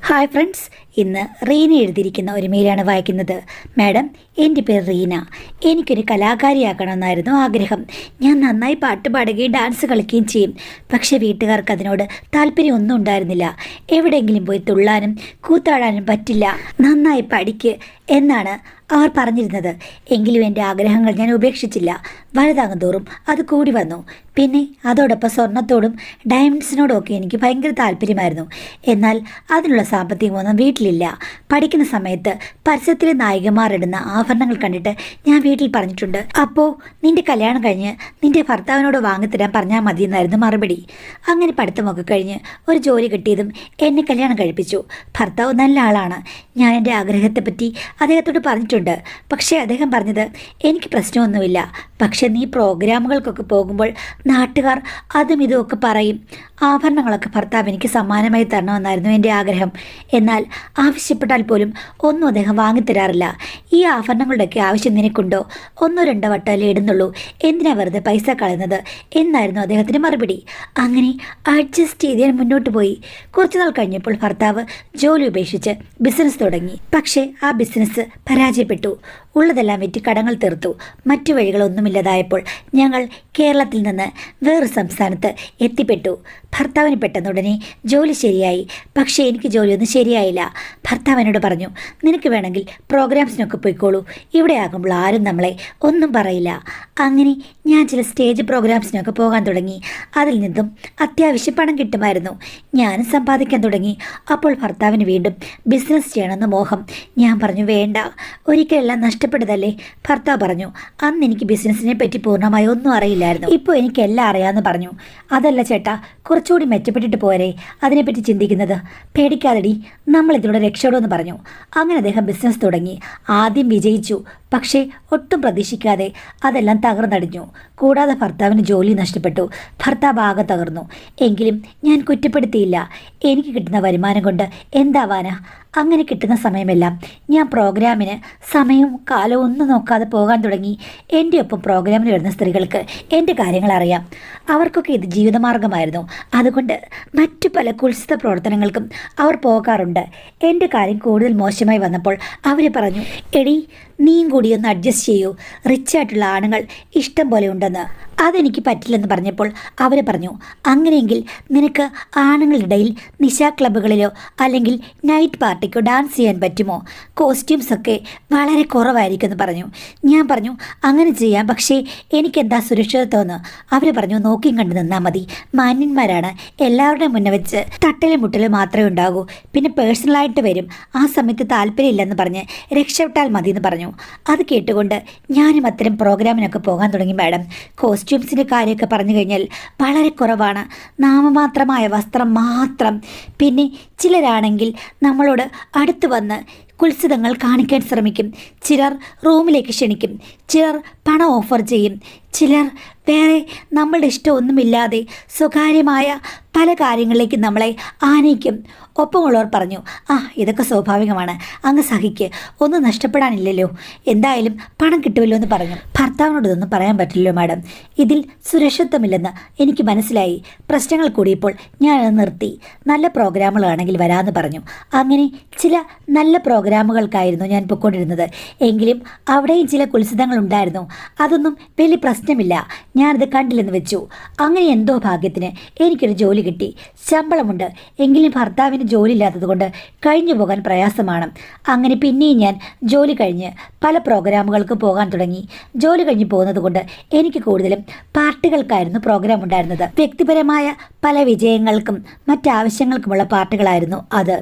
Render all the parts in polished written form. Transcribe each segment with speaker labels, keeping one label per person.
Speaker 1: Hi friends, ഇന്ന് റീന എഴുതിയിരിക്കുന്ന ഒരു മെയിലാണ് വായിക്കുന്നത്. മാഡം, എൻ്റെ പേര് റീന. എനിക്കൊരു കലാകാരിയാക്കണമെന്നായിരുന്നു ആഗ്രഹം. ഞാൻ നന്നായി പാട്ട് പാടുകയും ഡാൻസ് കളിക്കുകയും ചെയ്യും. പക്ഷേ വീട്ടുകാർക്ക് അതിനോട് താല്പര്യമൊന്നും ഉണ്ടായിരുന്നില്ല. എവിടെയെങ്കിലും പോയി തുള്ളാനും കൂത്താടാനും പറ്റില്ല, നന്നായി പഠിക്ക് എന്നാണ് അവർ പറഞ്ഞിരുന്നത്. എങ്കിലും എൻ്റെ ആഗ്രഹങ്ങൾ ഞാൻ ഉപേക്ഷിച്ചില്ല. വലുതാകും തോറും അത് കൂടി വന്നു. പിന്നെ അതോടൊപ്പം സ്വർണത്തോടും ഡയമണ്ട്സിനോടും ഒക്കെ എനിക്ക് ഭയങ്കര താല്പര്യമായിരുന്നു. എന്നാൽ അതിനുള്ള സാമ്പത്തികമൊന്നും വീട്ടിലില്ല. പഠിക്കുന്ന സമയത്ത് പരസ്യത്തിലെ നായികമാർ ഇടുന്ന ആഭരണങ്ങൾ കണ്ടിട്ട് ഞാൻ വീട്ടിൽ പറഞ്ഞിട്ടുണ്ട്. അപ്പോൾ നിന്റെ കല്യാണം കഴിഞ്ഞ് നിന്റെ ഭർത്താവിനോട് വാങ്ങിത്തരാൻ പറഞ്ഞാൽ മതിയെന്നായിരുന്നു മറുപടി. അങ്ങനെ പഠിത്തമൊക്കെ കഴിഞ്ഞ് ഒരു ജോലി കിട്ടിയതും എന്നെ കല്യാണം കഴിപ്പിച്ചു. ഭർത്താവ് നല്ല ആളാണ്. ഞാൻ എൻ്റെ ആഗ്രഹത്തെപ്പറ്റി അദ്ദേഹത്തോട് പറഞ്ഞിട്ടുണ്ട്. പക്ഷേ അദ്ദേഹം പറഞ്ഞത്, എനിക്ക് പ്രശ്നമൊന്നുമില്ല, പക്ഷെ നീ പ്രോഗ്രാമുകൾക്കൊക്കെ പോകുമ്പോൾ നാട്ടുകാർ അതും ഇതുമൊക്കെ പറയും. ആഭരണങ്ങളൊക്കെ ഭർത്താവ് എനിക്ക് സമ്മാനമായി തരണമെന്നായിരുന്നു എൻ്റെ ആഗ്രഹം. എന്നാൽ ആവശ്യപ്പെട്ടാൽ പോലും ഒന്നും അദ്ദേഹം വാങ്ങിത്തരാറില്ല. ഈ ആഭരണങ്ങളുടെയൊക്കെ ആവശ്യം നിനക്കുണ്ടോ? ഒന്നോ രണ്ടോ വട്ടമല്ലേ ഇടുന്നുള്ളൂ, എന്തിനാ വെറുതെ പൈസ കളയുന്നത് എന്നായിരുന്നു അദ്ദേഹത്തിൻ്റെ മറുപടി. അങ്ങനെ അഡ്ജസ്റ്റ് ചെയ്ത് ഞാൻ മുന്നോട്ട് പോയി. കുറച്ചുനാൾ കഴിഞ്ഞപ്പോൾ ഭർത്താവ് ജോലി ഉപേക്ഷിച്ച് ബിസിനസ് തുടങ്ങി. പക്ഷേ ആ ബിസിനസ് പരാജയപ്പെട്ടു. ഉള്ളതെല്ലാം വിറ്റ് കടങ്ങൾ തീർത്തു. മറ്റു വഴികളൊന്നുമില്ലതായപ്പോൾ ഞങ്ങൾ കേരളത്തിൽ നിന്ന് വേറൊരു സംസ്ഥാനത്ത് എത്തിപ്പെട്ടു. ഭർത്താവിന് പെട്ടെന്നുടനെ ജോലി ശരിയായി. പക്ഷേ എനിക്ക് ജോലിയൊന്നും ശരിയായില്ല. ഭർത്താവ് എന്നോട് പറഞ്ഞു, നിനക്ക് വേണമെങ്കിൽ പ്രോഗ്രാംസിനൊക്കെ പോയിക്കോളൂ, ഇവിടെ ആകുമ്പോൾ ആരും നമ്മളെ ഒന്നും പറയില്ല. അങ്ങനെ ഞാൻ ചില സ്റ്റേജ് പ്രോഗ്രാംസിനൊക്കെ പോകാൻ തുടങ്ങി. അതിൽ നിന്നും അത്യാവശ്യം പണം കിട്ടുമായിരുന്നു. ഞാനും സമ്പാദിക്കാൻ തുടങ്ങി. അപ്പോൾ ഭർത്താവിന് വീണ്ടും ബിസിനസ് ചെയ്യണമെന്ന് മോഹം. ഞാൻ പറഞ്ഞു, വേണ്ട, ഒരിക്കലെല്ലാം നഷ്ടപ്പെട്ടതല്ലേ. ഭർത്താവ് പറഞ്ഞു, അന്ന് എനിക്ക് ബിസിനസ്സിനെ പറ്റി പൂർണ്ണമായി ഒന്നും അറിയില്ലായിരുന്നു, ഇപ്പോൾ എനിക്കെല്ലാം അറിയാമെന്ന് പറഞ്ഞു. അതല്ല ചേട്ടാ, കുറച്ചുകൂടി മെച്ചപ്പെട്ടിട്ട് പോരെ അതിനെപ്പറ്റി ചിന്തിക്കുന്നത്. പേടിക്കാതെടി, നമ്മൾ ഇതിലൂടെ രക്ഷപ്പെടുമെന്ന് പറഞ്ഞു. അങ്ങനെ അദ്ദേഹം ബിസിനസ് തുടങ്ങി. ആദ്യം വിജയിച്ചു. പക്ഷേ ഒട്ടും പ്രതീക്ഷിക്കാതെ അതെല്ലാം തകർന്നടിഞ്ഞു. കൂടാതെ ഭർത്താവിന് ജോലി നഷ്ടപ്പെട്ടു. ഭർത്താവ് ആകെ തകർന്നു. എങ്കിലും ഞാൻ കുറ്റപ്പെടുത്തിയില്ല. എനിക്ക് കിട്ടുന്ന വരുമാനം കൊണ്ട് എന്താവാനാ? അങ്ങനെ കിട്ടുന്ന സമയമെല്ലാം ഞാൻ പ്രോഗ്രാമിന് സമയവും കാലവും ഒന്നും നോക്കാതെ പോകാൻ തുടങ്ങി. എൻ്റെ ഒപ്പം പ്രോഗ്രാമിന് വരുന്ന സ്ത്രീകൾക്ക് എൻ്റെ കാര്യങ്ങൾ അറിയാം. അവർക്കൊക്കെ ഇത് ജീവിതമാർഗമായിരുന്നു. അതുകൊണ്ട് മറ്റു പല കുത്സിത പ്രവർത്തനങ്ങൾക്കും അവർ പോകാറുണ്ട്. എൻ്റെ കാര്യം കൂടുതൽ മോശമായി വന്നപ്പോൾ അവർ പറഞ്ഞു, എടി, നീയും കൂടി ഒന്ന് അഡ്ജസ്റ്റ് ചെയ്യൂ, റിച്ചായിട്ടുള്ള ആണുങ്ങൾ ഇഷ്ടം പോലെ ഉണ്ടെന്ന്. അതെനിക്ക് പറ്റില്ലെന്ന് പറഞ്ഞപ്പോൾ അവർ പറഞ്ഞു, അങ്ങനെയെങ്കിൽ നിനക്ക് ആണുങ്ങളുടെ ഇടയിൽ നിശാ ക്ലബ്ബുകളിലോ അല്ലെങ്കിൽ നൈറ്റ് പാർട്ടിക്കോ ഡാൻസ് ചെയ്യാൻ പറ്റുമോ? കോസ്റ്റ്യൂംസൊക്കെ വളരെ കുറവായിരിക്കും എന്ന് പറഞ്ഞു. ഞാൻ പറഞ്ഞു, അങ്ങനെ ചെയ്യാം, പക്ഷേ എനിക്കെന്താ സുരക്ഷിതത്വമെന്ന്. അവർ പറഞ്ഞു, നോക്കിയും കണ്ടു നിന്നാൽ മതി, മാന്യന്മാരാണ്, എല്ലാവരുടെയും മുന്നേ വെച്ച് തട്ടലും മുട്ടലും മാത്രമേ ഉണ്ടാകൂ, പിന്നെ പേഴ്സണലായിട്ട് വരും, ആ സമയത്ത് താല്പര്യമില്ലെന്ന് പറഞ്ഞ് രക്ഷപ്പെട്ടാൽ മതി എന്ന് പറഞ്ഞു. അത് കേട്ടുകൊണ്ട് ഞാനും അത്തരം പ്രോഗ്രാമിനൊക്കെ പോകാൻ തുടങ്ങി. മാഡം, കോസ്റ്റ്യൂംസിൻ്റെ കാര്യമൊക്കെ പറഞ്ഞു കഴിഞ്ഞാൽ വളരെ കുറവാണ്. നാമമാത്രമായ വസ്ത്രം മാത്രം. പിന്നെ ചിലരാണെങ്കിൽ നമ്മളോട് അടുത്ത് വന്ന് കുത്സിതങ്ങൾ കാണിക്കാൻ ശ്രമിക്കും. ചിലർ റൂമിലേക്ക് ക്ഷണിക്കും, ചിലർ പണം ഓഫർ ചെയ്യും, ചിലർ വേറെ നമ്മളുടെ ഇഷ്ടമൊന്നുമില്ലാതെ സ്വകാര്യമായ പല കാര്യങ്ങളിലേക്ക് നമ്മളെ ആനയിക്കും. ഒപ്പമുള്ളവർ പറഞ്ഞു, ഇതൊക്കെ സ്വാഭാവികമാണ്, അങ്ങ് സഹിക്ക്, ഒന്നും നഷ്ടപ്പെടാനില്ലല്ലോ, എന്തായാലും പണം കിട്ടുമല്ലോ എന്ന് പറഞ്ഞു. ഭർത്താവിനോട് ഇതൊന്നും പറയാൻ പറ്റില്ലല്ലോ മാഡം, ഇതിൽ സുരക്ഷിതത്വമില്ലെന്ന് എനിക്ക് മനസ്സിലായി. പ്രശ്നങ്ങൾ കൂടിയപ്പോൾ ഞാനത് നിർത്തി. നല്ല പ്രോഗ്രാമുകളാണെങ്കിൽ വരാമെന്ന് പറഞ്ഞു. അങ്ങനെ ചില നല്ല പ്രോഗ്രാമുകൾക്കായിരുന്നു ഞാൻ പൊയ്ക്കൊണ്ടിരുന്നത്. എങ്കിലും അവിടെയും ചില കുത്സിതങ്ങൾ ഉണ്ടായിരുന്നു. അതൊന്നും വലിയ പ്രശ്നമില്ല, ഞാനത് കണ്ടില്ലെന്ന് വെച്ചു. അങ്ങനെ എന്തോ ഭാഗ്യത്തിന് എനിക്കൊരു ജോലി കിട്ടി. ശമ്പളമുണ്ട്. എങ്കിലും ഭർത്താവിന് ജോലി ഇല്ലാത്തത് കൊണ്ട് കഴിഞ്ഞു പോകാൻ പ്രയാസമാണ്. അങ്ങനെ പിന്നെയും ഞാൻ ജോലി കഴിഞ്ഞ് പല പ്രോഗ്രാമുകൾക്ക് പോകാൻ തുടങ്ങി. ജോലി കഴിഞ്ഞ് പോകുന്നത് കൊണ്ട് എനിക്ക് കൂടുതലും പാർട്ടികൾക്കായിരുന്നു പ്രോഗ്രാം ഉണ്ടായിരുന്നത്. വ്യക്തിപരമായ പല വിജയങ്ങൾക്കും മറ്റാവശ്യങ്ങൾക്കുമുള്ള പാർട്ടികളായിരുന്നു അത്.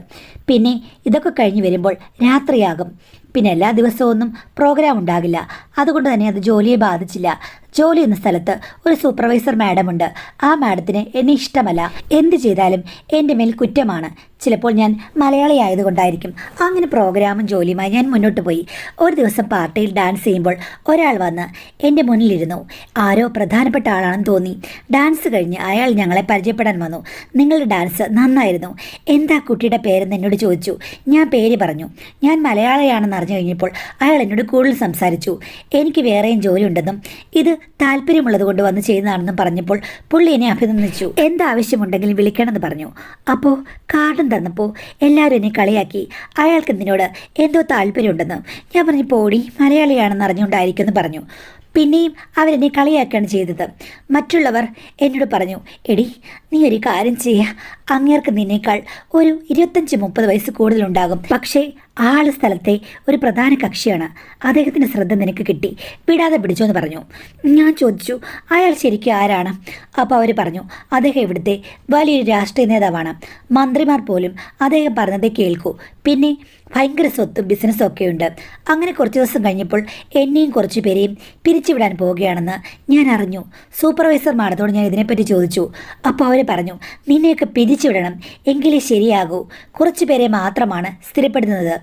Speaker 1: പിന്നെ ഇതൊക്കെ കഴിഞ്ഞ് വരുമ്പോൾ രാത്രിയാകും. പിന്നെ എല്ലാ ദിവസവും ഒന്നും പ്രോഗ്രാം ഉണ്ടാകില്ല. അതുകൊണ്ട് തന്നെ അത് ജോലിയെ ബാധിച്ചില്ല. ജോലി എന്ന സ്ഥലത്ത് ഒരു സൂപ്പർവൈസർ മാഡമുണ്ട്. ആ മാഡത്തിന് എന്നെ ഇഷ്ടമല്ല. എന്ത് ചെയ്താലും എൻ്റെ മേൽ കുറ്റമാണ്. ചിലപ്പോൾ ഞാൻ മലയാളി ആയതുകൊണ്ടായിരിക്കും. അങ്ങനെ പ്രോഗ്രാമും ജോലിയുമായി ഞാൻ മുന്നോട്ട് പോയി. ഒരു ദിവസം പാർട്ടിയിൽ ഡാൻസ് ചെയ്യുമ്പോൾ ഒരാൾ വന്ന് എൻ്റെ മുന്നിലിരുന്നു. ആരോ പ്രധാനപ്പെട്ട ആളാണെന്ന് തോന്നി. ഡാൻസ് കഴിഞ്ഞ് അയാൾ ഞങ്ങളെ പരിചയപ്പെടാൻ വന്നു. നിങ്ങളുടെ ഡാൻസ് നന്നായിരുന്നു, എന്താ കുട്ടിയുടെ പേരെന്ന് എന്നോട് ചോദിച്ചു. ഞാൻ പേര് പറഞ്ഞു. ഞാൻ മലയാളിയാണെന്ന് അറിഞ്ഞു കഴിഞ്ഞപ്പോൾ അയാൾ എന്നോട് കൂടുതൽ സംസാരിച്ചു. എനിക്ക് വേറെയും ജോലി ഉണ്ടെന്നും ഇത് താല്പര്യമുള്ളത് കൊണ്ട് വന്ന് ചെയ്യുന്നതാണെന്നും പറഞ്ഞപ്പോൾ പുള്ളി എന്നെ അഭിനന്ദിച്ചു. എന്താവശ്യമുണ്ടെങ്കിലും വിളിക്കണമെന്ന് പറഞ്ഞു. അപ്പോൾ കാർഡും തന്നപ്പോൾ എല്ലാവരും എന്നെ കളിയാക്കി. അയാൾക്ക് എന്തിനോട് എന്തോ താല്പര്യമുണ്ടെന്ന്. ഞാൻ പറഞ്ഞു പോടി, മലയാളിയാണെന്ന് അറിഞ്ഞുകൊണ്ടായിരിക്കുമെന്ന് പറഞ്ഞു. പിന്നെയും അവരെന്നെ കളിയാക്കുകയാണ് ചെയ്തത്. മറ്റുള്ളവർ എന്നോട് പറഞ്ഞു, എടി നീ ഒരു കാര്യം ചെയ്യുക, അങ്ങേർക്ക് നിന്നേക്കാൾ ഒരു 25-30 വയസ്സ് കൂടുതലുണ്ടാകും, പക്ഷേ ആള് സ്ഥലത്തെ ഒരു പ്രധാന കക്ഷിയാണ്, അദ്ദേഹത്തിൻ്റെ ശ്രദ്ധ നിനക്ക് കിട്ടി, വിടാതെ പിടിച്ചോ എന്ന് പറഞ്ഞു. ഞാൻ ചോദിച്ചു അയാൾ ശരിക്കും ആരാണ്? അപ്പോൾ അവർ പറഞ്ഞു അദ്ദേഹം ഇവിടുത്തെ വലിയൊരു രാഷ്ട്രീയ നേതാവാണ്, മന്ത്രിമാർ പോലും അദ്ദേഹം പറഞ്ഞതേ കേൾക്കൂ, പിന്നെ ഭയങ്കര സ്വത്തും ബിസിനസ്സും ഒക്കെയുണ്ട്. അങ്ങനെ കുറച്ച് ദിവസം കഴിഞ്ഞപ്പോൾ എന്നെയും കുറച്ച് പേരെയും പിരിച്ചുവിടാൻ പോവുകയാണെന്ന് ഞാൻ അറിഞ്ഞു. സൂപ്പർവൈസർമാരത്തോട് ഞാൻ ഇതിനെപ്പറ്റി ചോദിച്ചു. അപ്പോൾ അവർ പറഞ്ഞു നിന്നെയൊക്കെ പിരിച്ചുവിടണം, എങ്കിലേ ശരിയാകൂ, കുറച്ച് പേരെ മാത്രമാണ് സ്ഥിരപ്പെടുന്നത്,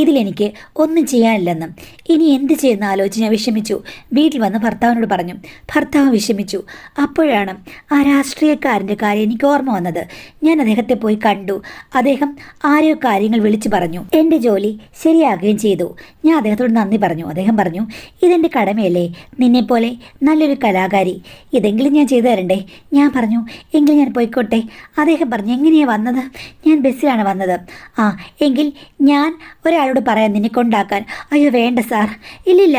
Speaker 1: ഇതിലെനിക്ക് ഒന്നും ചെയ്യാനില്ലെന്നും. ഇനി എന്ത് ചെയ്യുന്ന ആലോചിച്ച് ഞാൻ വിഷമിച്ചു. വീട്ടിൽ വന്ന് ഭർത്താവിനോട് പറഞ്ഞു. ഭർത്താവ് വിഷമിച്ചു. അപ്പോഴാണ് ആ രാഷ്ട്രീയക്കാരൻ്റെ കാര്യം എനിക്ക് ഓർമ്മ വന്നത്. ഞാൻ അദ്ദേഹത്തെ പോയി കണ്ടു. അദ്ദേഹം ആരെയോ കാര്യങ്ങൾ വിളിച്ചു പറഞ്ഞു. എൻ്റെ ജോലി ശരിയാകുകയും ചെയ്തു. ഞാൻ അദ്ദേഹത്തോട് നന്ദി പറഞ്ഞു. അദ്ദേഹം പറഞ്ഞു ഇതെൻ്റെ കടമയല്ലേ, നിന്നെപ്പോലെ നല്ലൊരു കലാകാരി, ഇതെങ്കിലും ഞാൻ ചെയ്തു തരണ്ടേ? ഞാൻ പറഞ്ഞു എങ്കിൽ ഞാൻ പോയിക്കോട്ടെ. അദ്ദേഹം പറഞ്ഞു എങ്ങനെയാണ് വന്നത്? ഞാൻ ബസ്സിലാണ് വന്നത്. ആ എങ്കിൽ ഞാൻ ഒരാളോട് പറയാം നിന്നെ കൊണ്ടാക്കാൻ. അയ്യോ വേണ്ട സാർ. ഇല്ലില്ല,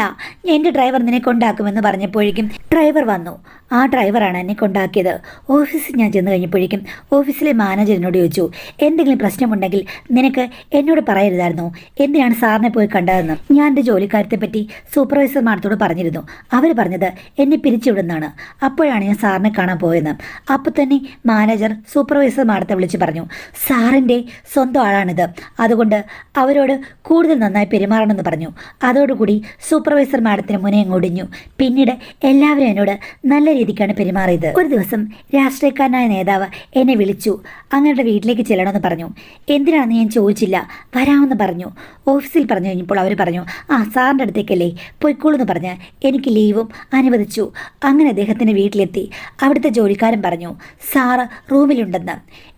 Speaker 1: എൻ്റെ ഡ്രൈവർ നിന്നെ കൊണ്ടാക്കുമെന്ന് പറഞ്ഞപ്പോഴേക്കും ഡ്രൈവർ വന്നു. ആ ഡ്രൈവറാണ് എന്നെ കൊണ്ടാക്കിയത്. ഓഫീസിൽ ഞാൻ ചെന്ന് കഴിഞ്ഞപ്പോഴേക്കും ഓഫീസിലെ മാനേജറിനോട് ചോദിച്ചു എന്തെങ്കിലും പ്രശ്നമുണ്ടെങ്കിൽ നിനക്ക് എന്നോട് പറയരുതായിരുന്നോ, എന്തിനാണ് സാറിനെ പോയി കണ്ടതെന്ന്. ഞാൻ എൻ്റെ ജോലിക്കാരത്തെ പറ്റി സൂപ്പർവൈസർമാരത്തോട് പറഞ്ഞിരുന്നു. അവർ പറഞ്ഞത് എന്നെ പിരിച്ചുവിടുന്നതാണ്. അപ്പോഴാണ് ഞാൻ സാറിനെ കാണാൻ പോയെന്ന്. അപ്പോൾ തന്നെ മാനേജർ സൂപ്പർവൈസർമാരത്തെ വിളിച്ച് പറഞ്ഞു സാറിൻ്റെ സ്വന്തം ആളാണിത്, അതുകൊണ്ട് അവരോട് കൂടുതൽ നന്നായി പെരുമാറണമെന്ന് പറഞ്ഞു. അതോടുകൂടി സൂപ്പർവൈസർ മാഡത്തിന് മുന്നേ ഒടിഞ്ഞു. പിന്നീട് എല്ലാവരും എന്നോട് നല്ല രീതിക്കാണ് പെരുമാറിയത്. ഒരു ദിവസം രാഷ്ട്രീയക്കാരനായ നേതാവ് എന്നെ വിളിച്ചു. അങ്ങയുടെ വീട്ടിലേക്ക് ചെല്ലണമെന്ന് പറഞ്ഞു. എന്തിനാണെന്ന് ഞാൻ ചോദിച്ചില്ല, വരാമെന്ന് പറഞ്ഞു. ഓഫീസിൽ പറഞ്ഞു കഴിഞ്ഞപ്പോൾ അവർ പറഞ്ഞു ആ സാറിൻ്റെ അടുത്തേക്കല്ലേ, പൊയ്ക്കോളൂന്ന് പറഞ്ഞ് എനിക്ക് ലീവും അനുവദിച്ചു. അങ്ങനെ അദ്ദേഹത്തിൻ്റെ വീട്ടിലെത്തി. അവിടുത്തെ ജോലിക്കാരൻ പറഞ്ഞു സാറ് റൂമിലുണ്ടെന്ന്.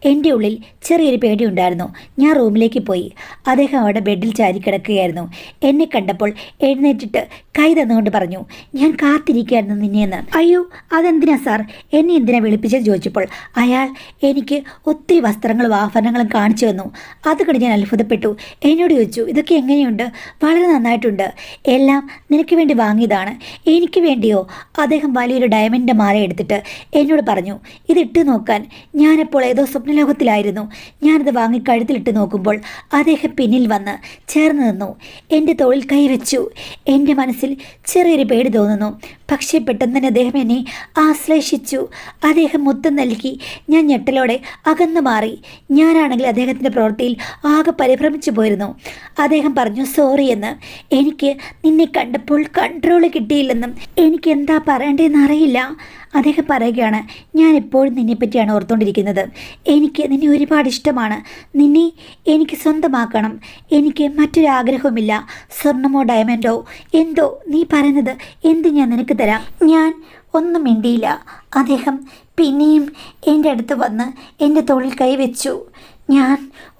Speaker 1: എൻ്റെ ഉള്ളിൽ ചെറിയൊരു പേടിയുണ്ടായിരുന്നു. ഞാൻ റൂമിലേക്ക് പോയി. അദ്ദേഹം അവിടെ ബെഡിൽ ചാരി കിടക്കുകയായിരുന്നു. എന്നെ കണ്ടപ്പോൾ എഴുന്നേറ്റിട്ട് കൈ തന്നുകൊണ്ട് പറഞ്ഞു ഞാൻ കാത്തിരിക്കുകയായിരുന്നു നിന്നെയെന്ന്. അയ്യോ അതെന്തിനാ സാർ, എന്നെ എന്തിനാ വിളിപ്പിച്ചെന്ന് ചോദിച്ചപ്പോൾ അയാൾ എനിക്ക് ഒത്തിരി വസ്ത്രങ്ങളും ആഭരണങ്ങളും കാണിച്ചു തന്നു. അത് കണ്ട് ഞാൻ അത്ഭുതപ്പെട്ടു. എന്നോട് ചോദിച്ചു ഇതൊക്കെ എങ്ങനെയുണ്ട്? വളരെ നന്നായിട്ടുണ്ട്, എല്ലാം നിനക്ക് വേണ്ടി വാങ്ങിയതാണ്. എനിക്ക് വേണ്ടിയോ? അദ്ദേഹം വലിയൊരു ഡയമണ്ടിൻ്റെ മാല എടുത്തിട്ട് എന്നോട് പറഞ്ഞു ഇതിട്ട് നോക്കാൻ. ഞാനപ്പോൾ ഏതോ സ്വപ്നലോകത്തിലായിരുന്നു. ഞാനത് വാങ്ങി കഴുത്തിലിട്ട് നോക്കുമ്പോൾ അദ്ദേഹം പിന്നിൽ വന്ന് ചേർന്ന് നിന്നു. എൻ്റെ തോളിൽ കൈവച്ചു. എൻ്റെ മനസ്സിൽ ചെറിയൊരു പേടി തോന്നുന്നു. പക്ഷേ പെട്ടെന്ന് തന്നെ അദ്ദേഹം എന്നെ ആശ്ലേഷിച്ചു. അദ്ദേഹം മുത്തം നൽകി. ഞാൻ ഞെട്ടലോടെ അകന്നു മാറി. ഞാനാണെങ്കിൽ അദ്ദേഹത്തിൻ്റെ പ്രവൃത്തിയിൽ ആകെ പരിഭ്രമിച്ചു പോയിരുന്നു. അദ്ദേഹം പറഞ്ഞു സോറി എന്ന്. എനിക്ക് നിന്നെ കണ്ടപ്പോൾ കൺട്രോൾ കിട്ടിയില്ലെന്നും എനിക്ക് എന്താ പറയേണ്ടതെന്ന് അറിയില്ല. അദ്ദേഹം പറയുകയാണ് ഞാൻ എപ്പോഴും നിന്നെപ്പറ്റിയാണ് ഓർത്തുകൊണ്ടിരിക്കുന്നത്. എനിക്ക് നിന്നെ ഒരുപാട് ഇഷ്ടമാണ്. നിന്നെ എനിക്ക് സ്വന്തമാക്കണം. എനിക്ക് മറ്റൊരാഗ്രഹവുമില്ല, സ്വർണമോ ഡയമണ്ടോ എന്തോ. നീ പറയുന്നത് എന്ത് ഞാൻ നിനക്ക് തരാം. ഞാൻ ഒന്നും മിണ്ടിയില്ല. അദ്ദേഹം പിന്നെയും എൻ്റെ അടുത്ത് വന്ന് എൻ്റെ തോളിൽ കൈവച്ചു. ഞാൻ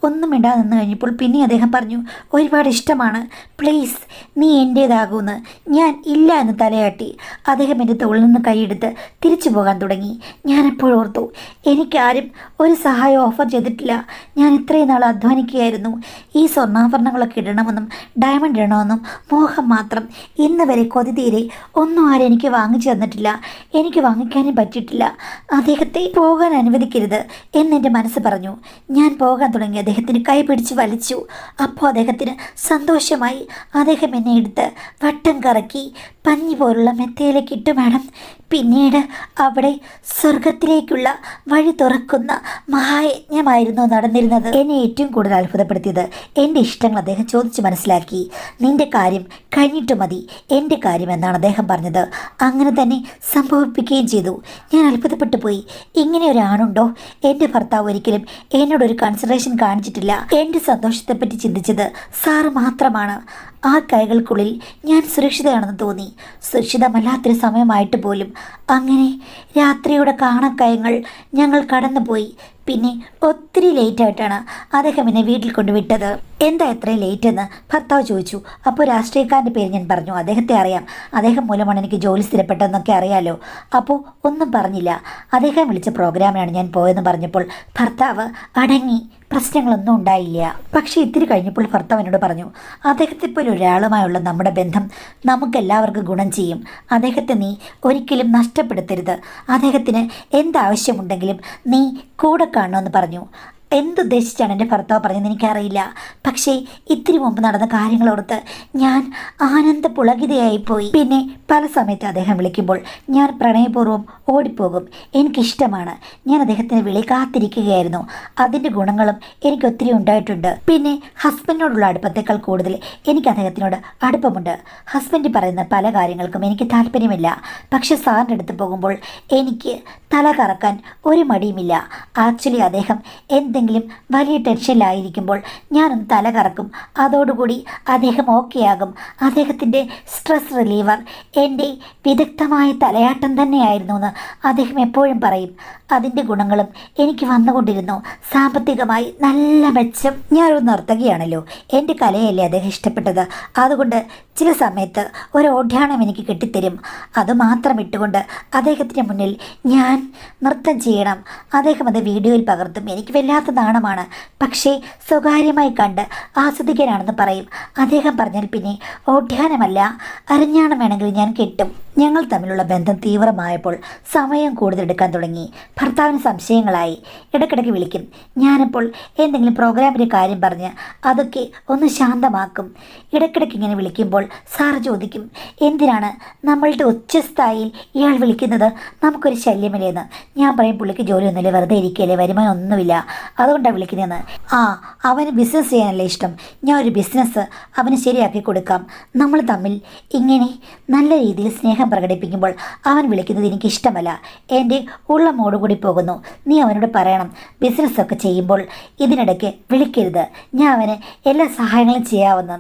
Speaker 1: ഒന്നും മിണ്ടാതെ നിന്ന് കഴിഞ്ഞപ്പോൾ പിന്നെ അദ്ദേഹം പറഞ്ഞു ഒരുപാട് ഇഷ്ടമാണ്, പ്ലീസ് നീ എൻ്റേതാകൂന്ന്. ഞാൻ ഇല്ല എന്ന് തലയാട്ടി. അദ്ദേഹം എൻ്റെ തോളിൽ നിന്ന് കൈയെടുത്ത് തിരിച്ചു പോകാൻ തുടങ്ങി. ഞാൻ എപ്പോൾ ഓർത്തു എനിക്കാരും ഒരു സഹായം ഓഫർ ചെയ്തിട്ടില്ല. ഞാൻ ഇത്രയും നാൾ അധ്വാനിക്കുകയായിരുന്നു. ഈ സ്വർണ്ണാഭരണങ്ങളൊക്കെ ഇടണമെന്നും ഡയമണ്ട് ഇടണമെന്നും മോഹം മാത്രം. ഇന്ന് വരെ കൊതി തീരെ ഒന്നും ആരും എനിക്ക് വാങ്ങിച്ചു തന്നിട്ടില്ല. എനിക്ക് വാങ്ങിക്കാനും പറ്റിയിട്ടില്ല. അദ്ദേഹത്തെ പോകാൻ അനുവദിക്കരുത് എന്നെൻ്റെ മനസ്സ് പറഞ്ഞു. ഞാൻ പോകാൻ തുടങ്ങി. അദ്ദേഹത്തിന് കൈ പിടിച്ച് വലിച്ചു. അപ്പോൾ അദ്ദേഹത്തിന് സന്തോഷമായി. അദ്ദേഹം എന്നെ എടുത്ത് വട്ടം കറക്കി പഞ്ഞി പോലുള്ള മെത്തയിലേക്ക് ഇട്ടു. മാഡം പിന്നീട് അവിടെ സ്വർഗത്തിലേക്കുള്ള വഴി തുറക്കുന്ന മഹായജ്ഞമായിരുന്നു നടന്നിരുന്നത്. എന്നെ ഏറ്റവും കൂടുതൽ അത്ഭുതപ്പെടുത്തിയത് എൻ്റെ ഇഷ്ടങ്ങൾ അദ്ദേഹം ചോദിച്ച് മനസ്സിലാക്കി. നിന്റെ കാര്യം കഴിഞ്ഞിട്ട് മതി എൻ്റെ കാര്യം എന്നാണ് അദ്ദേഹം പറഞ്ഞത്. അങ്ങനെ തന്നെ സംഭവിപ്പിക്കുകയും ചെയ്തു. ഞാൻ അത്ഭുതപ്പെട്ടു പോയി. ഇങ്ങനെ ഒരാണുണ്ടോ? എൻ്റെ ഭർത്താവ് ഒരിക്കലും എന്നോടൊരു കൺസിഡറേഷൻ കാണിച്ചിട്ടില്ല. എൻ്റെ സന്തോഷത്തെപ്പറ്റി ചിന്തിച്ചത് സാറ് മാത്രമാണ്. ആ കൈകൾക്കുള്ളിൽ ഞാൻ സുരക്ഷിതയാണെന്ന് തോന്നി. സുരക്ഷിതമല്ലാത്തൊരു സമയമായിട്ട് പോലും. അങ്ങനെ രാത്രിയുടെ കാണക്കയങ്ങൾ ഞങ്ങൾ കടന്നുപോയി. പിന്നെ ഒത്തിരി ലേറ്റായിട്ടാണ് അദ്ദേഹം എന്നെ വീട്ടിൽ കൊണ്ടുവിട്ടത്. എന്താ എത്രയും ലേറ്റ് എന്ന് ഭർത്താവ് ചോദിച്ചു. അപ്പോൾ രാഷ്ട്രീയക്കാരൻ്റെ പേര് ഞാൻ പറഞ്ഞു. അദ്ദേഹത്തെ അറിയാം, അദ്ദേഹം മൂലമാണ് എനിക്ക് ജോലി സ്ഥിരപ്പെട്ടതെന്നൊക്കെ അറിയാലോ. അപ്പോൾ ഒന്നും പറഞ്ഞില്ല. അദ്ദേഹം വിളിച്ച പ്രോഗ്രാമിനാണ് ഞാൻ പോയെന്ന് പറഞ്ഞപ്പോൾ ഭർത്താവ് അടങ്ങി. പ്രശ്നങ്ങളൊന്നും ഉണ്ടായില്ല. പക്ഷേ ഇത്തിരി കഴിഞ്ഞപ്പോൾ ഭർത്താവ് എന്നോട് പറഞ്ഞു, അദ്ദേഹത്തെ പോലെ ഒരാളുമായുള്ള നമ്മുടെ ബന്ധം നമുക്കെല്ലാവർക്കും ഗുണം ചെയ്യും. അദ്ദേഹത്തെ നീ ഒരിക്കലും നഷ്ടപ്പെടുത്തരുത്. അദ്ദേഹത്തിന് എന്താവശ്യമുണ്ടെങ്കിലും നീ കൂടെ കാണണമെന്ന് പറഞ്ഞു. എന്തുദ്ദേശിച്ചാണ് എൻ്റെ ഭർത്താവ് പറഞ്ഞതെന്ന് എനിക്കറിയില്ല. പക്ഷേ ഇത്തിരി മുമ്പ് നടന്ന കാര്യങ്ങളോർത്ത് ഞാൻ ആനന്ദപുളകിതയായിപ്പോയി. പിന്നെ പല സമയത്ത് അദ്ദേഹം വിളിക്കുമ്പോൾ ഞാൻ പ്രണയപൂർവ്വം ഓടിപ്പോകും. എനിക്കിഷ്ടമാണ്. ഞാൻ അദ്ദേഹത്തിന് വിളി കാത്തിരിക്കുകയായിരുന്നു. അതിൻ്റെ ഗുണങ്ങളും എനിക്ക് ഒത്തിരി ഉണ്ടായിട്ടുണ്ട്. പിന്നെ ഹസ്ബൻഡിനോടുള്ള അടുപ്പത്തേക്കാൾ കൂടുതൽ എനിക്ക് അദ്ദേഹത്തിനോട് അടുപ്പമുണ്ട്. ഹസ്ബൻഡ് പറയുന്ന പല കാര്യങ്ങൾക്കും എനിക്ക് താല്പര്യമില്ല. പക്ഷെ സാറിൻ്റെ അടുത്ത് പോകുമ്പോൾ എനിക്ക് തല കറക്കാൻ ഒരു മടിയുമില്ല. ആക്ച്വലി അദ്ദേഹം എന്തെങ്കിലും വലിയ ടെൻഷനിലായിരിക്കുമ്പോൾ ഞാനൊന്ന് തല കറക്കും. അതോടുകൂടി അദ്ദേഹം ഓക്കെ ആകും. അദ്ദേഹത്തിൻ്റെ സ്ട്രെസ് റിലീവർ എൻ്റെ വിദഗ്ധമായ തലയാട്ടം തന്നെയായിരുന്നു എന്ന് അദ്ദേഹം എപ്പോഴും പറയും. അതിൻ്റെ ഗുണങ്ങളും എനിക്ക് വന്നുകൊണ്ടിരുന്നു. സാമ്പത്തികമായി നല്ല മെച്ചം. ഞാനൊരു നർത്തകിയാണല്ലോ. എൻ്റെ കലയല്ലേ അദ്ദേഹം ഇഷ്ടപ്പെട്ടത്. അതുകൊണ്ട് ചില സമയത്ത് ഒരു ഓഢ്യാനം എനിക്ക് കെട്ടിത്തരും. അതുമാത്രം ഇട്ടുകൊണ്ട് അദ്ദേഹത്തിൻ്റെ മുന്നിൽ ഞാൻ നൃത്തം ചെയ്യണം. അദ്ദേഹം അത് വീഡിയോയിൽ പകർത്തും. എനിക്ക് വല്ലാത്ത നാണമാണ്. പക്ഷേ സ്വകാര്യമായി കണ്ട് ആസ്വദിക്കാനാണെന്ന് പറയും. അദ്ദേഹം പറഞ്ഞാൽ പിന്നെ ഓഢ്യാനമല്ല, അരഞ്ഞാണം വേണമെങ്കിൽ ഞാൻ കെട്ടും. ഞങ്ങൾ തമ്മിലുള്ള ബന്ധം തീവ്രമായപ്പോൾ സമയം കൂടുതലെടുക്കാൻ തുടങ്ങി. ഭർത്താവിന് സംശയങ്ങളായി. ഇടയ്ക്കിടയ്ക്ക് വിളിക്കും. ഞാനപ്പോൾ എന്തെങ്കിലും പ്രോഗ്രാമിൻ്റെ കാര്യം പറഞ്ഞ് അതൊക്കെ ഒന്ന് ശാന്തമാക്കും. ഇടയ്ക്കിടയ്ക്ക് ഇങ്ങനെ വിളിക്കുമ്പോൾ സാറ് ചോദിക്കും, എന്തിനാണ് നമ്മളുടെ ഉച്ചസ്ഥായിയിൽ ഇയാൾ വിളിക്കുന്നത്? നമുക്കൊരു ശല്യമല്ലേന്ന്. ഞാൻ പറയും, പുള്ളിക്ക് ജോലിയൊന്നുമില്ല, വെറുതെ ഇരിക്കുകയല്ലേ, വരുമാനം ഒന്നുമില്ല, അതുകൊണ്ടാണ് വിളിക്കുന്നതെന്ന്. അവന് ബിസിനസ് ചെയ്യാനല്ലേ ഇഷ്ടം. ഞാൻ ഒരു ബിസിനസ് അവന് ശരിയാക്കി കൊടുക്കാം. നമ്മൾ തമ്മിൽ ഇങ്ങനെ നല്ല രീതിയിൽ സ്നേഹം പ്രകടിപ്പിക്കുമ്പോൾ അവൻ വിളിക്കുന്നത് എനിക്കിഷ്ടമല്ല. എൻ്റെ ഉള്ളമോടുകൂടി പോകുന്നു. നീ അവനോട് പറയണം, ബിസിനസ്സൊക്കെ ചെയ്യുമ്പോൾ ഇതിനിടയ്ക്ക് വിളിക്കരുത്. ഞാൻ അവന് എല്ലാ സഹായങ്ങളും ചെയ്യാവുന്ന.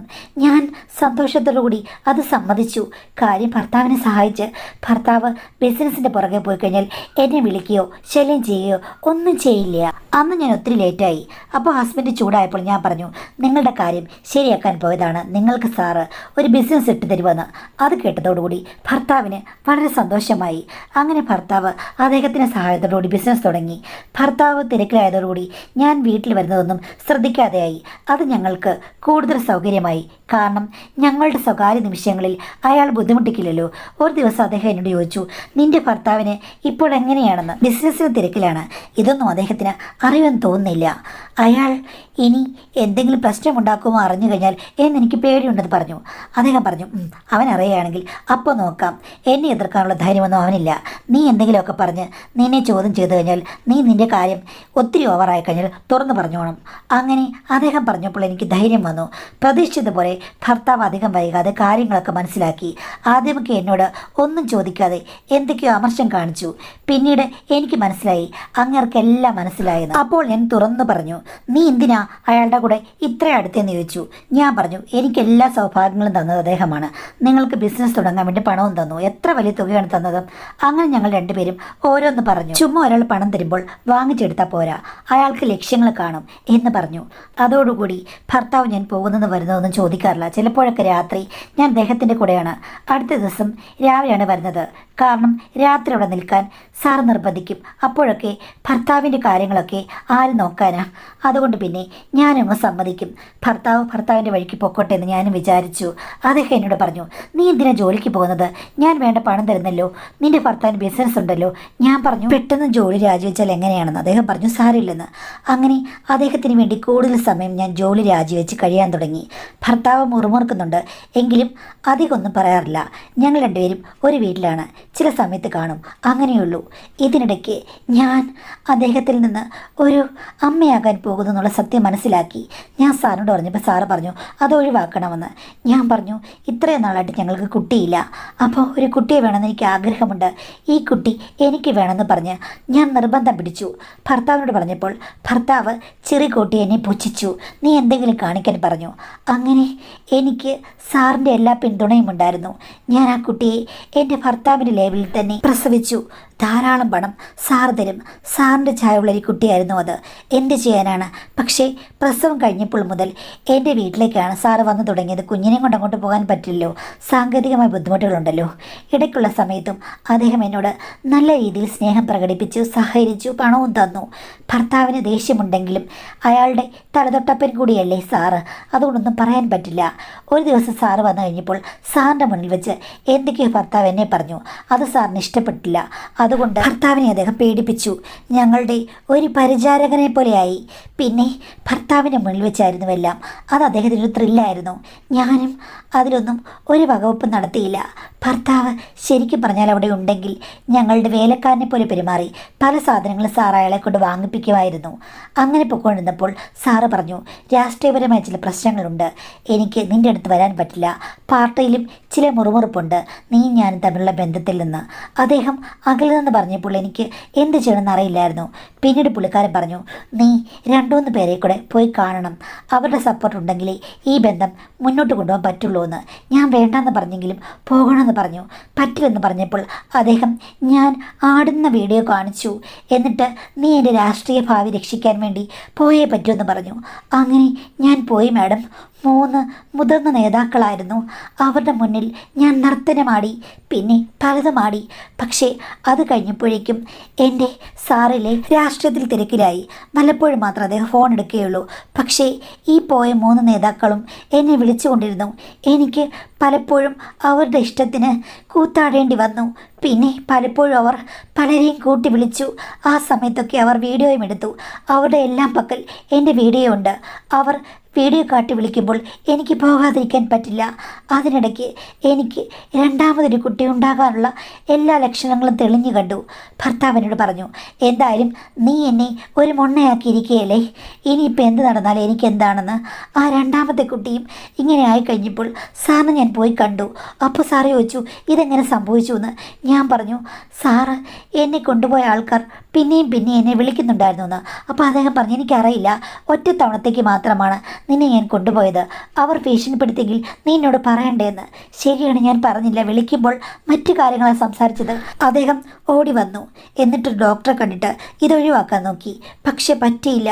Speaker 1: ഞാൻ സന്തോഷത്തോടു കൂടി അത് സമ്മതിച്ചു. കാര്യം ഭർത്താവിനെ സഹായിച്ച് ഭർത്താവ് ബിസിനസ്സിൻ്റെ പുറകെ പോയി കഴിഞ്ഞാൽ എന്നെ വിളിക്കുകയോ ശല്യം ചെയ്യുകയോ ഒന്നും ചെയ്യില്ല. അന്ന് ഞാൻ ഒത്തിരി ലേറ്റായി. അപ്പോൾ ഹസ്ബൻഡ് ചൂടായപ്പോൾ ഞാൻ പറഞ്ഞു, നിങ്ങളുടെ കാര്യം ശരിയാക്കാൻ പോയതാണ്. നിങ്ങൾക്ക് സാറ് ഒരു ബിസിനസ് ഇട്ട് തരുമെന്ന്. അത് കേട്ടതോടുകൂടി ഭർത്താവിന് വളരെ സന്തോഷമായി. അങ്ങനെ ഭർത്താവ് അദ്ദേഹത്തിൻ്റെ സഹായത്തോടുകൂടി ബിസിനസ് തുടങ്ങി. ഭർത്താവ് തിരക്കിലായതോടുകൂടി ഞാൻ വീട്ടിൽ വരുന്നതൊന്നും ശ്രദ്ധിക്കാതെയായി. അത് ഞങ്ങൾക്ക് കൂടുതൽ സൗകര്യമായി. കാരണം ഞങ്ങളുടെ സ്വകാര്യ നിമിഷങ്ങളിൽ അയാൾ ബുദ്ധിമുട്ടിക്കില്ലല്ലോ. ഒരു ദിവസം അദ്ദേഹം എന്നോട് ചോദിച്ചു, നിന്റെ ഭർത്താവിന് ഇപ്പോൾ എങ്ങനെയാണെന്ന്. ബിസിനസ്സിന് തിരക്കിലാണ്. ഇതൊന്നും അദ്ദേഹത്തിന് അറിയുമെന്ന് തോന്നുന്നില്ല. അയാൾ ഇനി എന്തെങ്കിലും പ്രശ്നമുണ്ടാക്കുമോ അറിഞ്ഞു കഴിഞ്ഞാൽ എന്നെനിക്ക് പേടിയുണ്ടെന്ന് പറഞ്ഞു. അദ്ദേഹം പറഞ്ഞു, അവനറിയുകയാണെങ്കിൽ അപ്പോൾ നോക്കാം. എന്നെ എതിർക്കാനുള്ള ധൈര്യമൊന്നും അവനില്ല. നീ എന്തെങ്കിലുമൊക്കെ പറഞ്ഞ് നിന്നെ ചോദ്യം ചെയ്തു കഴിഞ്ഞാൽ നീ നിൻ്റെ കാര്യം ഒത്തിരി ഓവറായി കഴിഞ്ഞാൽ തുറന്നു പറഞ്ഞോണം. അങ്ങനെ അദ്ദേഹം പറഞ്ഞപ്പോൾ എനിക്ക് ധൈര്യം വന്നു. പ്രതീക്ഷിച്ചത് പോലെ ഭർത്താവ് അധികം വൈകാതെ കാര്യങ്ങളൊക്കെ മനസ്സിലാക്കി. ആദ്യമൊക്കെ എന്നോട് ഒന്നും ചോദിക്കാതെ എന്തൊക്കെയോ അമർഷം കാണിച്ചു. പിന്നീട് എനിക്ക് മനസ്സിലായി അങ്ങേർക്കെല്ലാം മനസ്സിലായെന്ന്. അപ്പോൾ ഞാൻ തുറന്നു പറഞ്ഞു, നീ എന്തിനാ അയാളുടെ കൂടെ ഇത്ര അടുത്തെന്ന് ചോദിച്ചു. ഞാൻ പറഞ്ഞു, എനിക്ക് എല്ലാ സൗഭാഗ്യങ്ങളും തന്നത് അദ്ദേഹമാണ്. നിങ്ങൾക്ക് ബിസിനസ് തുടങ്ങാൻ വേണ്ടി പണവും തന്നു. എത്ര വലിയ തുകയാണ് തന്നത്. അങ്ങനെ ഞങ്ങൾ രണ്ടുപേരും ഓരോന്ന് പറഞ്ഞു. ചുമ്മാ ഒരാൾ പണം തരുമ്പോൾ വാങ്ങിച്ചെടുത്താൽ പോരാ, അയാൾക്ക് ലക്ഷ്യങ്ങൾ കാണും എന്ന് പറഞ്ഞു. അതോടുകൂടി ഭർത്താവ് ഞാൻ പോകുന്നതെന്ന് വരുന്നതൊന്നും ചോദിക്കാറില്ല. ചിലപ്പോഴൊക്കെ രാത്രി ഞാൻ അദ്ദേഹത്തിൻ്റെ കൂടെയാണ്. അടുത്ത ദിവസം രാവിലെയാണ് വരുന്നത്. കാരണം രാത്രി അവിടെ നിൽക്കാൻ സാർ നിർബന്ധിക്കും. അപ്പോഴൊക്കെ ഭർത്താവിൻ്റെ കാര്യങ്ങളൊക്കെ ആര് നോക്കാനാ? അതുകൊണ്ട് പിന്നെ ഞാനങ്ങ് സമ്മതിക്കും. ഭർത്താവിൻ്റെ വഴിക്ക് പൊക്കോട്ടെ എന്ന് ഞാനും വിചാരിച്ചു. അദ്ദേഹം എന്നോട് പറഞ്ഞു, നീ എന്തിനാ ജോലിക്ക് പോകുന്നത്? ഞാൻ വേണ്ട പണം തരുന്നല്ലോ, നിൻ്റെ ഭർത്താവിന് ബിസിനസ് ഉണ്ടല്ലോ. ഞാൻ പറഞ്ഞു, പെട്ടെന്ന് ജോലി രാജിവെച്ചാൽ എങ്ങനെയാണെന്ന്. അദ്ദേഹം പറഞ്ഞു, സാരമില്ലെന്ന്. അങ്ങനെ അദ്ദേഹത്തിന് വേണ്ടി കൂടുതൽ സമയം ഞാൻ ജോലി രാജിവെച്ച് കഴിയാൻ തുടങ്ങി. ഭർത്താവ് മുറുമുറുക്കുന്നുണ്ട്, എങ്കിലും അധികമൊന്നും പറയാറില്ല. ഞങ്ങൾ രണ്ടുപേരും ഒരു വീട്ടിലാണ്. ചില സമയത്ത് കാണും, അങ്ങനെയുള്ളൂ. ഇതിനിടയ്ക്ക് ഞാൻ അദ്ദേഹത്തിൽ നിന്ന് ഒരു അമ്മയാകാൻ പോകുന്നു എന്നുള്ള സത്യം മനസ്സിലാക്കി. ഞാൻ സാറിനോട് പറഞ്ഞപ്പോൾ സാറ് പറഞ്ഞു അത് ഒഴിവാക്കണമെന്ന്. ഞാൻ പറഞ്ഞു, ഇത്രയും നാളായിട്ട് ഞങ്ങൾക്ക് കുട്ടിയില്ല, അപ്പോൾ ഒരു കുട്ടിയെ വേണമെന്ന് എനിക്ക് ആഗ്രഹമുണ്ട്. ഈ കുട്ടി എനിക്ക് വേണമെന്ന് പറഞ്ഞ് ഞാൻ നിർബന്ധം പിടിച്ചു. ഭർത്താവിനോട് പറഞ്ഞപ്പോൾ ഭർത്താവ് ചിറികൂട്ടി എന്നെ പുച്ഛിച്ചു. നീ എന്തെങ്കിലും കാണിക്കാൻ പറഞ്ഞു. അങ്ങനെ എനിക്ക് സാറിൻ്റെ എല്ലാ പിന്തുണയും ഉണ്ടായിരുന്നു. ഞാൻ ആ കുട്ടിയെ എൻ്റെ ഭർത്താവിൻ്റെ ലേബലിൽ തന്നെ പ്രസവിച്ചു. ധാരാളം പണം സാർ തരും. സാറിൻ്റെ ചായവുള്ള ഒരു കുട്ടിയായിരുന്നു അത്. എന്ത് ചെയ്യാനാണ്? പക്ഷേ പ്രസവം കഴിഞ്ഞപ്പോൾ മുതൽ എൻ്റെ വീട്ടിലേക്കാണ് സാറ് വന്നു തുടങ്ങിയത്. കുഞ്ഞിനെ കൊണ്ട് അങ്ങോട്ട് പോകാൻ പറ്റില്ലല്ലോ, സാങ്കേതികമായ ബുദ്ധിമുട്ടുകളുണ്ടല്ലോ. ഇടയ്ക്കുള്ള സമയത്തും അദ്ദേഹം എന്നോട് നല്ല രീതിയിൽ സ്നേഹം പ്രകടിപ്പിച്ചു, സഹകരിച്ചു, പണവും തന്നു. ഭർത്താവിന് ദേഷ്യമുണ്ടെങ്കിലും അയാളുടെ തലതൊട്ടപ്പൻ കൂടിയല്ലേ സാറ്, അതുകൊണ്ടൊന്നും പറയാൻ പറ്റില്ല. ഒരു ദിവസം സാറ് വന്നു കഴിഞ്ഞപ്പോൾ സാറിൻ്റെ മുന്നിൽ വെച്ച് എന്തൊക്കെയോ ഭർത്താവ് എന്നെ പറഞ്ഞു. അത് സാറിന് ഇഷ്ടപ്പെട്ടില്ല. അതുകൊണ്ട് ഭർത്താവിനെ അദ്ദേഹം പേടിപ്പിച്ചു. ഞങ്ങളുടെ ഒരു പരിചാരകനെ പോലെയായി. പിന്നെ ഭർത്താവിൻ്റെ മുന്നിൽ വെച്ചായിരുന്നു എല്ലാം. അത് അദ്ദേഹത്തിന് ഒരു ത്രില്ലായിരുന്നു. ഞാനും അതിലൊന്നും ഒരു വകവെപ്പും നടത്തിയില്ല. ഭർത്താവ് ശരിക്കും പറഞ്ഞാൽ അവിടെ ഉണ്ടെങ്കിൽ ഞങ്ങളുടെ വേലക്കാരനെ പോലെ പെരുമാറി പല സാധനങ്ങളും സാർ അയാളെ കൊണ്ട് വാങ്ങിപ്പിക്കുമായിരുന്നു. അങ്ങനെ പൊയ്ക്കൊണ്ടിരുന്നപ്പോൾ സാറ് പറഞ്ഞു, രാഷ്ട്രീയപരമായ ചില പ്രശ്നങ്ങളുണ്ട്, എനിക്ക് നിൻ്റെ അടുത്ത് വരാൻ പറ്റില്ല. പാർട്ടിയിലും ചില മുറുമുറുപ്പുണ്ട് നീ ഞാനും തമ്മിലുള്ള ബന്ധത്തിൽ നിന്ന്. അദ്ദേഹം അകലെ നിന്ന് പറഞ്ഞപ്പോൾ എനിക്ക് എന്ത് ചെയ്യണമെന്ന് അറിയില്ലായിരുന്നു. പിന്നീട് പുള്ളിക്കാരൻ പറഞ്ഞു, നീ രണ്ടുമൂന്ന് പേരെ കൂടെ പോയി കാണണം, അവരുടെ സപ്പോർട്ട് ഉണ്ടെങ്കിലേ ഈ ബന്ധം മുന്നോട്ട് കൊണ്ടുപോകാൻ പറ്റുള്ളൂ എന്ന്. ഞാൻ വേണ്ടെന്ന് പറഞ്ഞെങ്കിലും പോകണമെന്ന് പറഞ്ഞു. പറ്റില്ലെന്ന് പറഞ്ഞപ്പോൾ അദ്ദേഹം ഞാൻ ആടുന്ന വീഡിയോ കാണിച്ചു. എന്നിട്ട് നീ എൻ്റെ രാഷ്ട്രീയ ഭാവി രക്ഷിക്കാൻ വേണ്ടി പോയേ പറ്റുമെന്ന് പറഞ്ഞു. അങ്ങനെ ഞാൻ പോയി മാഡം. 3 മുതിർന്ന നേതാക്കളായിരുന്നു. അവരുടെ മുന്നിൽ ഞാൻ നർത്തനമാടി, പിന്നെ പലതുമാടി. പക്ഷേ അത് കഴിഞ്ഞപ്പോഴേക്കും എൻ്റെ സാറിലെ രാഷ്ട്രീയത്തിൽ തിരക്കിലായി. വല്ലപ്പോഴും മാത്രം അദ്ദേഹം ഫോൺ എടുക്കുകയുള്ളൂ. പക്ഷേ ഈ പോയ 3 നേതാക്കളും എന്നെ വിളിച്ചുകൊണ്ടിരുന്നു. എനിക്ക് പലപ്പോഴും അവരുടെ ഇഷ്ടത്തിന് കൂത്താടേണ്ടി വന്നു. പിന്നെ പലപ്പോഴും അവർ പലരെയും കൂട്ടി വിളിച്ചു. ആ സമയത്തൊക്കെ അവർ വീഡിയോയും എടുത്തു. അവരുടെ എല്ലാം പക്കൽ എൻ്റെ വീഡിയോ ഉണ്ട്. അവർ വീഡിയോ കാട്ടി വിളിക്കുമ്പോൾ എനിക്ക് പോകാതിരിക്കാൻ പറ്റില്ല. അതിനിടയ്ക്ക് എനിക്ക് രണ്ടാമതൊരു കുട്ടി ഉണ്ടാകാനുള്ള എല്ലാ ലക്ഷണങ്ങളും തെളിഞ്ഞു കണ്ടു. ഭർത്താവിനോട് പറഞ്ഞു, എന്തായാലും നീ എന്നെ ഒരു മൊണ്ണയാക്കിയിരിക്കുകയല്ലേ, ഇനിയിപ്പോൾ എന്ത് നടന്നാലും എനിക്കെന്താണെന്ന്. ആ രണ്ടാമത്തെ കുട്ടിയും ഇങ്ങനെ ആയിക്കഴിഞ്ഞപ്പോൾ സാറിന് ഞാൻ പോയി കണ്ടു. അപ്പോൾ സാറ് ചോദിച്ചു ഇതെങ്ങനെ സംഭവിച്ചു എന്ന്. ഞാൻ പറഞ്ഞു, സാറ് എന്നെ കൊണ്ടുപോയ ആൾക്കാർ പിന്നെയും എന്നെ വിളിക്കുന്നുണ്ടായിരുന്നു എന്ന്. അപ്പോൾ അദ്ദേഹം പറഞ്ഞു, എനിക്കറിയില്ല, ഒറ്റ തവണത്തേക്ക് മാത്രമാണ് നിന്നെ ഞാൻ കൊണ്ടുപോയത്. അവർ ഭീഷണിപ്പെടുത്തിയെങ്കിൽ നീ എന്നോട് പറയണ്ടേന്ന്. ശരിയാണ്, ഞാൻ പറഞ്ഞില്ല. വിളിക്കുമ്പോൾ മറ്റു കാര്യങ്ങളാണ് സംസാരിച്ചത്. അദ്ദേഹം ഓടി വന്നു. എന്നിട്ട് ഡോക്ടറെ കണ്ടിട്ട് ഇതൊഴിവാക്കാൻ നോക്കി. പക്ഷെ പറ്റിയില്ല.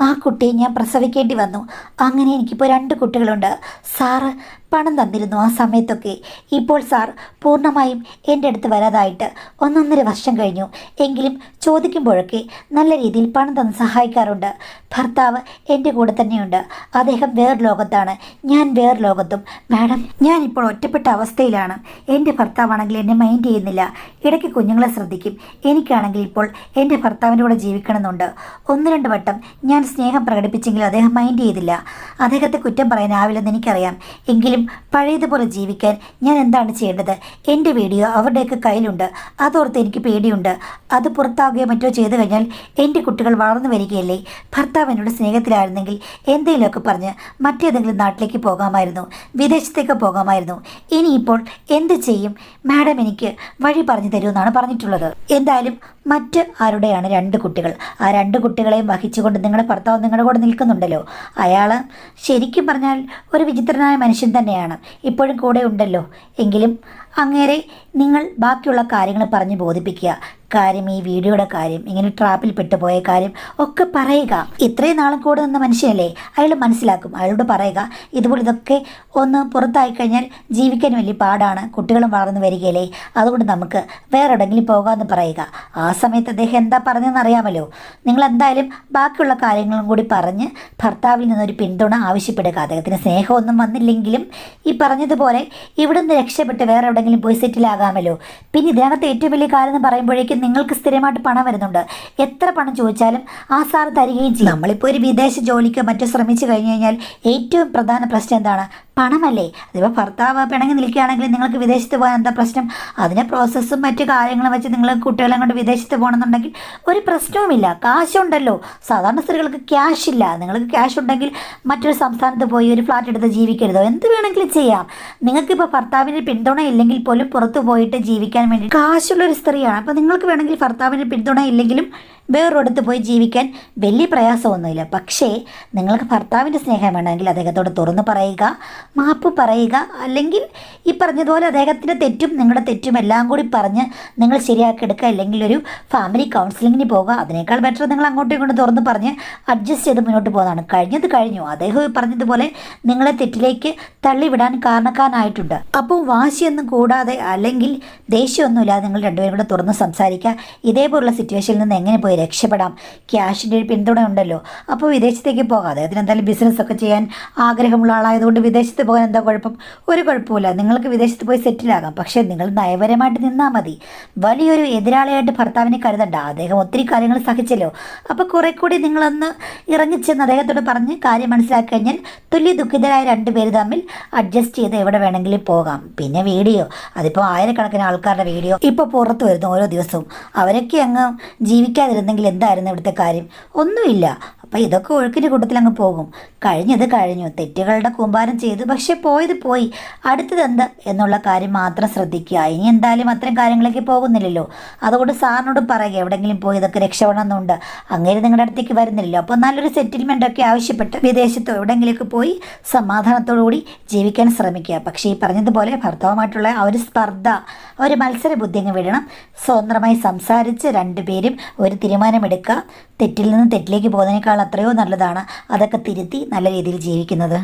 Speaker 1: ആ കുട്ടിയെ ഞാൻ പ്രസവിക്കേണ്ടി വന്നു. അങ്ങനെ എനിക്കിപ്പോൾ 2 കുട്ടികളുണ്ട്. സാറ് പണം തന്നിരുന്നു ആ സമയത്തൊക്കെ. ഇപ്പോൾ സാർ പൂർണ്ണമായും എൻ്റെ അടുത്ത് വരാതായിട്ട് 1.5 വർഷം കഴിഞ്ഞു. എങ്കിലും ചോദിക്കുമ്പോഴൊക്കെ നല്ല രീതിയിൽ പണം തന്ന് സഹായിക്കാറുണ്ട്. ഭർത്താവ് എൻ്റെ കൂടെ തന്നെയുണ്ട്. അദ്ദേഹം വേറെ ലോകത്താണ്, ഞാൻ വേറെ ലോകത്തും. മാഡം, ഞാനിപ്പോൾ ഒറ്റപ്പെട്ട അവസ്ഥയിലാണ്. എൻ്റെ ഭർത്താവാണെങ്കിൽ എന്നെ മൈൻഡ് ചെയ്യുന്നില്ല. ഇടയ്ക്ക് കുഞ്ഞുങ്ങളെ ശ്രദ്ധിക്കും. എനിക്കാണെങ്കിൽ ഇപ്പോൾ എൻ്റെ ഭർത്താവിൻ്റെ കൂടെ ജീവിക്കണമെന്നുണ്ട്. 1-2 വട്ടം ഞാൻ സ്നേഹം പ്രകടിപ്പിച്ചെങ്കിലും അദ്ദേഹം മൈൻഡ് ചെയ്തില്ല. അദ്ദേഹത്തെ കുറ്റം പറയാനാവില്ലെന്ന് എനിക്കറിയാം. എങ്കിലും പഴയതുപോലെ ജീവിക്കാൻ ഞാൻ എന്താണ് ചെയ്യേണ്ടത്? എൻ്റെ വീഡിയോ അവരുടെയൊക്കെ കയ്യിലുണ്ട്. അതോർത്ത് എനിക്ക് പേടിയുണ്ട്. അത് പുറത്താകുകയോ മറ്റോ ചെയ്തു കഴിഞ്ഞാൽ എൻ്റെ കുട്ടികൾ വളർന്നു വരികയല്ലേ. ഭർത്താവ് എന്നോട് സ്നേഹത്തിലായിരുന്നെങ്കിൽ എന്തെങ്കിലുമൊക്കെ പറഞ്ഞ് മറ്റേതെങ്കിലും നാട്ടിലേക്ക് പോകാമായിരുന്നു, വിദേശത്തേക്ക് പോകാമായിരുന്നു. ഇനിയിപ്പോൾ എന്ത് ചെയ്യും? മാഡം എനിക്ക് വഴി പറഞ്ഞു തരുമെന്നാണ് പറഞ്ഞിട്ടുള്ളത്. എന്തായാലും മറ്റ് ആരുടെയാണ് 2 കുട്ടികൾ? ആ 2 കുട്ടികളെയും വഹിച്ചുകൊണ്ട് നിങ്ങളുടെ ഭർത്താവ് നിങ്ങളുടെ കൂടെ നിൽക്കുന്നുണ്ടല്ലോ. അയാൾ ശരിക്കും പറഞ്ഞാൽ ഒരു വിചിത്രനായ മനുഷ്യൻ തന്നെയാണ്. ഇപ്പോഴും കൂടെ ഉണ്ടല്ലോ. എങ്കിലും അങ്ങേരെ നിങ്ങൾ ബാക്കിയുള്ള കാര്യങ്ങൾ പറഞ്ഞ് ബോധിപ്പിക്കുക. കാര്യം, ഈ വീഡിയോയുടെ കാര്യം, ഇങ്ങനെ ട്രാപ്പിൽ പെട്ടുപോയ കാര്യം ഒക്കെ പറയുക. ഇത്രയും നാളും കൂടെ നിന്ന മനുഷ്യനല്ലേ, അയാൾ മനസ്സിലാക്കും. അയാളോട് പറയുക, ഇതുപോലെ ഇതൊക്കെ ഒന്ന് പുറത്തായി കഴിഞ്ഞാൽ ജീവിക്കാൻ വലിയ പാടാണ്, കുട്ടികളും വളർന്നു വരികയല്ലേ, അതുകൊണ്ട് നമുക്ക് വേറെ എവിടെയെങ്കിലും പോകാമെന്ന് പറയുക. ആ സമയത്ത് അദ്ദേഹം എന്താ പറഞ്ഞതെന്ന് അറിയാമല്ലോ. നിങ്ങൾ എന്തായാലും ബാക്കിയുള്ള കാര്യങ്ങളും കൂടി പറഞ്ഞ് ഭർത്താവിൽ നിന്നൊരു പിന്തുണ ആവശ്യപ്പെടുക. അദ്ദേഹത്തിന് സ്നേഹമൊന്നും വന്നില്ലെങ്കിലും ഈ പറഞ്ഞതുപോലെ ഇവിടെ നിന്ന് രക്ഷപ്പെട്ട് വേറെ എവിടെയെങ്കിലും പോയി സെറ്റിലാകാമല്ലോ. പിന്നെ ഇതിനകത്ത് ഏറ്റവും വലിയ കാര്യം എന്ന് പറയുമ്പോഴേക്കും നിങ്ങൾക്ക് സ്ഥിരമായിട്ട് പണം വരുന്നുണ്ട്. എത്ര പണം ചോദിച്ചാലും ആ സാർ തരികയും ചെയ്യും. നമ്മളിപ്പോൾ ഒരു വിദേശ ജോലിക്കോ മറ്റോ ശ്രമിച്ചു കഴിഞ്ഞു കഴിഞ്ഞാൽ ഏറ്റവും പ്രധാന പ്രശ്നം എന്താണ്? പണമല്ലേ. അതിപ്പോൾ ഭർത്താവ് പിണങ്ങി നിൽക്കുകയാണെങ്കിൽ നിങ്ങൾക്ക് വിദേശത്ത് പോകാൻ എന്താ പ്രശ്നം? അതിനെ പ്രോസസ്സും മറ്റു കാര്യങ്ങളും വെച്ച് നിങ്ങൾ കുട്ടികളെ കൊണ്ട് വിദേശത്ത് പോകണമെന്നുണ്ടെങ്കിൽ ഒരു പ്രശ്നവുമില്ല. കാശുണ്ടല്ലോ. സാധാരണ സ്ത്രീകൾക്ക് ക്യാഷ് ഇല്ല. നിങ്ങൾക്ക് ക്യാഷ് ഉണ്ടെങ്കിൽ മറ്റൊരു സംസ്ഥാനത്ത് പോയി ഒരു ഫ്ലാറ്റ് എടുത്ത് ജീവിക്കരുതോ? എന്ത് വേണമെങ്കിലും ചെയ്യാം. നിങ്ങൾക്കിപ്പോൾ ഭർത്താവിൻ്റെ പിന്തുണ ഇല്ലെങ്കിൽ പോലും പുറത്തു പോയിട്ട് ജീവിക്കാൻ വേണ്ടി കാശുള്ളൊരു സ്ത്രീയാണ്. അപ്പോൾ നിങ്ങൾക്ക് വേണമെങ്കിൽ ഭർത്താവിൻ്റെ പിന്തുണ ഇല്ലെങ്കിലും വേറൊരിടത്ത് പോയി ജീവിക്കാൻ വലിയ പ്രയാസമൊന്നുമില്ല. പക്ഷേ നിങ്ങൾക്ക് ഭർത്താവിൻ്റെ സ്നേഹം വേണമെങ്കിൽ അദ്ദേഹത്തോട് തുറന്നു പറയുക. മാപ്പ് പറയുക, അല്ലെങ്കിൽ ഈ പറഞ്ഞതുപോലെ അദ്ദേഹത്തിൻ്റെ തെറ്റും നിങ്ങളുടെ തെറ്റും എല്ലാം കൂടി പറഞ്ഞ് നിങ്ങൾ ശരിയാക്കി എടുക്കുക, അല്ലെങ്കിൽ ഒരു ഫാമിലി കൗൺസിലിങ്ങിന് പോകുക. അതിനേക്കാൾ ബെറ്റർ നിങ്ങൾ അങ്ങോട്ടും ഇങ്ങോട്ടും തുറന്ന് പറഞ്ഞ് അഡ്ജസ്റ്റ് ചെയ്ത് മുന്നോട്ട് പോകുന്നതാണ്. കഴിഞ്ഞത് കഴിഞ്ഞു. അദ്ദേഹം പറഞ്ഞതുപോലെ നിങ്ങളെ തെറ്റിലേക്ക് തള്ളിവിടാൻ കാരണക്കാരനായിട്ടുണ്ട്. അപ്പോൾ വാശിയൊന്നും കൂടാതെ അല്ലെങ്കിൽ ദേഷ്യമൊന്നുമില്ലാതെ നിങ്ങൾ രണ്ടുപേരും കൂടെ തുറന്ന് സംസാരിക്കുക. ഇതേപോലുള്ള സിറ്റുവേഷനിൽ നിന്ന് എങ്ങനെ പോയി രക്ഷപ്പെടാം, ക്യാഷിൻ്റെ ഒരു പിന്തുണ ഉണ്ടല്ലോ, അപ്പോൾ വിദേശത്തേക്ക് പോകാം. അദ്ദേഹത്തിന് എന്തായാലും ബിസിനസ്സൊക്കെ ചെയ്യാൻ ആഗ്രഹമുള്ള ആളായതുകൊണ്ട് വിദേശത്ത് പോകാൻ എന്താ കുഴപ്പം? ഒരു കുഴപ്പമില്ല. നിങ്ങൾക്ക് വിദേശത്ത് പോയി സെറ്റിലാകാം. പക്ഷേ നിങ്ങൾ നയപരമായിട്ട് നിന്നാൽ മതി. വലിയൊരു എതിരാളിയായിട്ട് ഭർത്താവിനെ കരുതണ്ട. അദ്ദേഹം ഒത്തിരി കാര്യങ്ങൾ സഹിച്ചല്ലോ. അപ്പോൾ കുറെ കൂടി നിങ്ങളൊന്ന് ഇറങ്ങിച്ചെന്ന് അദ്ദേഹത്തോട് പറഞ്ഞ് കാര്യം മനസ്സിലാക്കി കഴിഞ്ഞാൽ തുല്യ ദുഃഖിതരായ രണ്ടുപേര് തമ്മിൽ അഡ്ജസ്റ്റ് ചെയ്ത് എവിടെ വേണമെങ്കിലും പോകാം. പിന്നെ വീഡിയോ, അതിപ്പോൾ ആയിരക്കണക്കിന് ആൾക്കാരുടെ വീഡിയോ ഇപ്പോൾ പുറത്ത് വരുന്നു ഓരോ ദിവസവും. അവരൊക്കെ അങ്ങ് ജീവിക്കാതിരുന്നെങ്കിൽ എന്തായിരുന്നു ഇവിടുത്തെ കാര്യം? ഒന്നുമില്ല. അപ്പം ഇതൊക്കെ ഒഴുക്കിൻ്റെ കൂട്ടത്തിൽ അങ്ങ് പോകും. കഴിഞ്ഞത് കഴിഞ്ഞു. തെറ്റുകളുടെ കൂമ്പാരം ചെയ്തു, പക്ഷെ പോയത് പോയി. അടുത്തത് എന്ത് എന്നുള്ള കാര്യം മാത്രം ശ്രദ്ധിക്കുക. ഇനി എന്തായാലും അത്തരം കാര്യങ്ങളിലേക്ക് പോകുന്നില്ലല്ലോ. അതുകൊണ്ട് സാറിനോട് പറയുക, എവിടെയെങ്കിലും പോയി ഇതൊക്കെ രക്ഷപ്പെടണമെന്നുണ്ട്. അങ്ങനെ നിങ്ങളുടെ അടുത്തേക്ക് വരുന്നില്ലല്ലോ. അപ്പോൾ നല്ലൊരു സെറ്റിൽമെൻ്റ് ഒക്കെ ആവശ്യപ്പെട്ട് വിദേശത്തോ എവിടെയെങ്കിലുമൊക്കെ പോയി സമാധാനത്തോടുകൂടി ജീവിക്കാൻ ശ്രമിക്കുക. പക്ഷേ ഈ പറഞ്ഞതുപോലെ ഭർത്താവുമായിട്ടുള്ള ആ ഒരു സ്പർദ്ധ, ഒരു മത്സര ബുദ്ധി അങ്ങ് വിടണം. സ്വതന്ത്രമായി സംസാരിച്ച് രണ്ടുപേരും ഒരു തീരുമാനമെടുക്കുക. തെറ്റിൽ നിന്ന് തെറ്റിലേക്ക് പോകുന്നതിനേക്കാൾ എത്രയോ നല്ലതാണ് അതൊക്കെ തിരുത്തി നല്ല രീതിയിൽ ജീവിക്കുന്നത്.